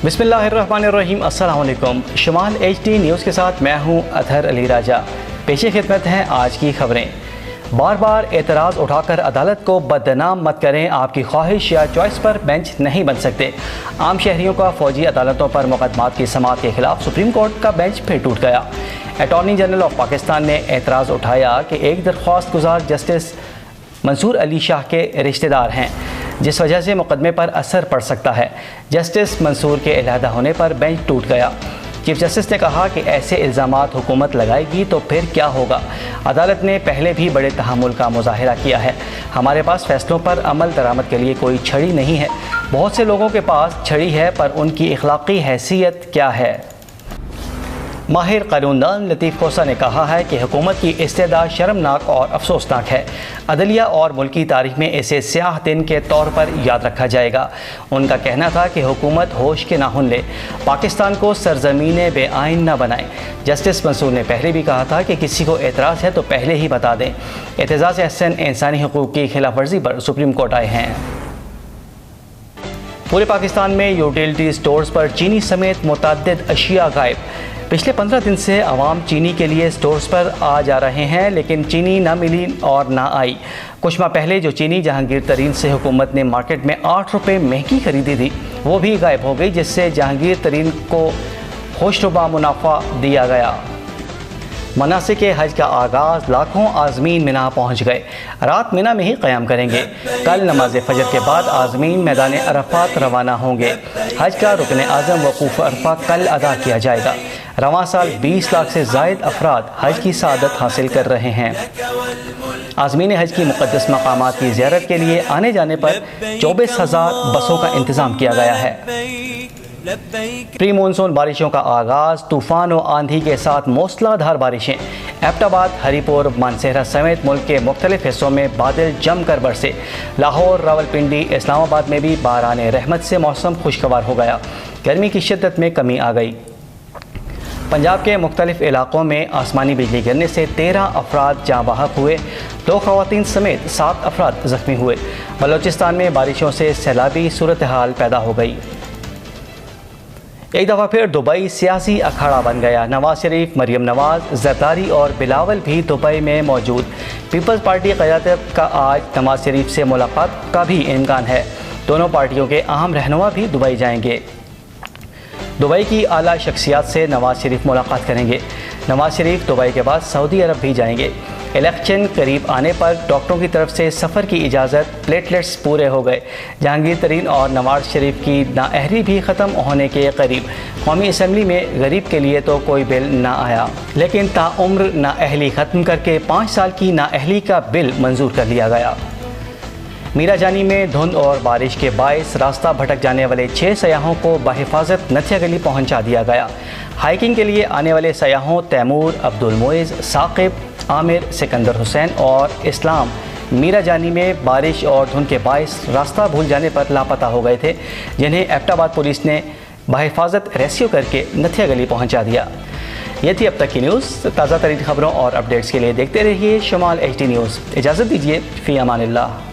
बिस्मिल्लाहिर्रहमानिर्रहीम। अस्सलाम वालेकुम। शुमाल HD न्यूज़ के साथ मैं हूं अतहर अली राजा। पेशे खिदमत हैं आज की खबरें। बार बार एतराज़ उठाकर अदालत को बदनाम मत करें, आपकी ख्वाहिश या चॉइस पर बेंच नहीं बन सकते। आम शहरियों का फौजी अदालतों पर मुकदमात की समाअत के खिलाफ सुप्रीम कोर्ट का बेंच फिर टूट गया। अटॉर्नी जनरल ऑफ पाकिस्तान ने एतराज़ उठाया कि एक दरख्वास्त गुजार जस्टिस मंसूर अली शाह के रिश्तेदार हैं, जिस वजह से मुकदमे पर असर पड़ सकता है। जस्टिस मंसूर के अलहदा होने पर बेंच टूट गया। चीफ जस्टिस ने कहा कि ऐसे इल्ज़ामात हुकूमत लगाएगी तो फिर क्या होगा। अदालत ने पहले भी बड़े तहम्मुल का मुज़ाहिरा किया है। हमारे पास फैसलों पर अमल दरामद के लिए कोई छड़ी नहीं है। बहुत से लोगों के पास छड़ी है, पर उनकी अखलाकी हैसियत क्या है। माहिर कानूनदान लतीफ़ खोसा ने कहा है कि हुकूमत की इस्तेदा शर्मनाक और अफसोसनाक है। अदलिया और मुल्की तारीख में इसे स्याह दिन के तौर पर याद रखा जाएगा। उनका कहना था कि हुकूमत होश के नाखून ले, पाकिस्तान को सरजमीन बेआइन न बनाए। जस्टिस मंसूर ने पहले भी कहा था कि किसी को एतराज़ है तो पहले ही बता दें। एतजाज़ अहसन इंसानी हुकूक़ की खिलाफ वर्जी पर सुप्रीम कोर्ट आए हैं। पूरे पाकिस्तान में यूटिलिटी स्टोर्स पर चीनी समेत मुतअद्दिद अशिया गायब। पिछले 15 दिन से आवाम चीनी के लिए स्टोर्स पर आ जा रहे हैं, लेकिन चीनी ना मिली और ना आई। कुछ माह पहले जो चीनी जहांगीर तरीन से हुकूमत ने मार्केट में 8 रुपये महंगी खरीदी थी, वो भी गायब हो गई, जिससे जहांगीर तरीन को होशरुबा मुनाफा दिया गया। मनासिक हज का आगाज़, लाखों आज़मीन मिना पहुँच गए। रात मिना में ही क़याम करेंगे। कल नमाज फजर के बाद आज़मीन मैदान अरफात रवाना होंगे। हज का रुकन आज़म वकूफ़ अरफा कल अदा किया जाएगा। रवां साल 20 लाख से ज़ायद अफराद हज की सआदत हासिल कर रहे हैं। आज़मीन हज की मुक़द्दस मकामात की ज़ियारत के लिए आने जाने पर 24,000 बसों का इंतज़ाम किया गया है। प्री मानसून बारिशों का आगाज़, तूफ़ान और आंधी के साथ मूसलाधार बारिशें। एबटाबाद, हरीपुर, मानसेहरा समेत मुल्क के मुख्तलिफ हिस्सों में बादल जमकर बरसे। लाहौर, रावलपिंडी, इस्लामाबाद में भी बारान रहमत से मौसम खुशगवार हो गया। गर्मी की शिद्दत में कमी आ गई। पंजाब के मुख्तलिफ इलाकों में आसमानी बिजली गिरने से 13 अफराद जाँ बहक हुए। 2 ख़वातीन समेत 7 अफराद ज़ख्मी हुए। बलोचिस्तान में बारिशों से सैलाबी सूरत हाल पैदा हो गई। एक दफ़ा फिर दुबई सियासी अखाड़ा बन गया। नवाज शरीफ, मरियम नवाज, जरदारी और बिलावल भी दुबई में मौजूद। पीपल्स पार्टी क़यादत का आज नवाज शरीफ से मुलाकात का भी इम्कान है। दोनों पार्टियों के अहम रहनुमा भी दुबई जाएंगे। दुबई की आला शख्सियात से नवाज शरीफ मुलाकात करेंगे। नवाज शरीफ दुबई के बाद सऊदी अरब भी जाएंगे। इलेक्शन करीब आने पर डॉक्टरों की तरफ से सफ़र की इजाज़त, प्लेटलेट्स पूरे हो गए। जहांगीर तरीन और नवाज शरीफ की नाअहली भी ख़त्म होने के करीब। कौमी असम्बली में गरीब के लिए तो कोई बिल ना आया, लेकिन ताउम्र नाअहली ख़त्म करके 5 साल की नाअहली का बिल मंजूर कर लिया गया। मीरा जानी में धुंध और बारिश के बायस रास्ता भटक जाने वाले 6 सयाहों को बहिफाजत नथिया गली पहुँचा दिया गया। हाइकिंग के लिए आने वाले सयाहों तैमूर, अब्दुल मोइज़, साकिब, आमिर, सिकंदर हुसैन और इस्लाम मीरा जानी में बारिश और धुंध के बायस रास्ता भूल जाने पर लापता हो गए थे, जिन्हें एबटाबाद पुलिस ने बहिफाजत रेस्क्यू करके नथिया गली पहुँचा दिया। ये थी अब तक की न्यूज़। ताज़ा तरीन खबरों और अपडेट्स के लिए देखते रहिए शुमाल HD न्यूज़। इजाज़त दीजिए, फ़ी अमानिल्लाह।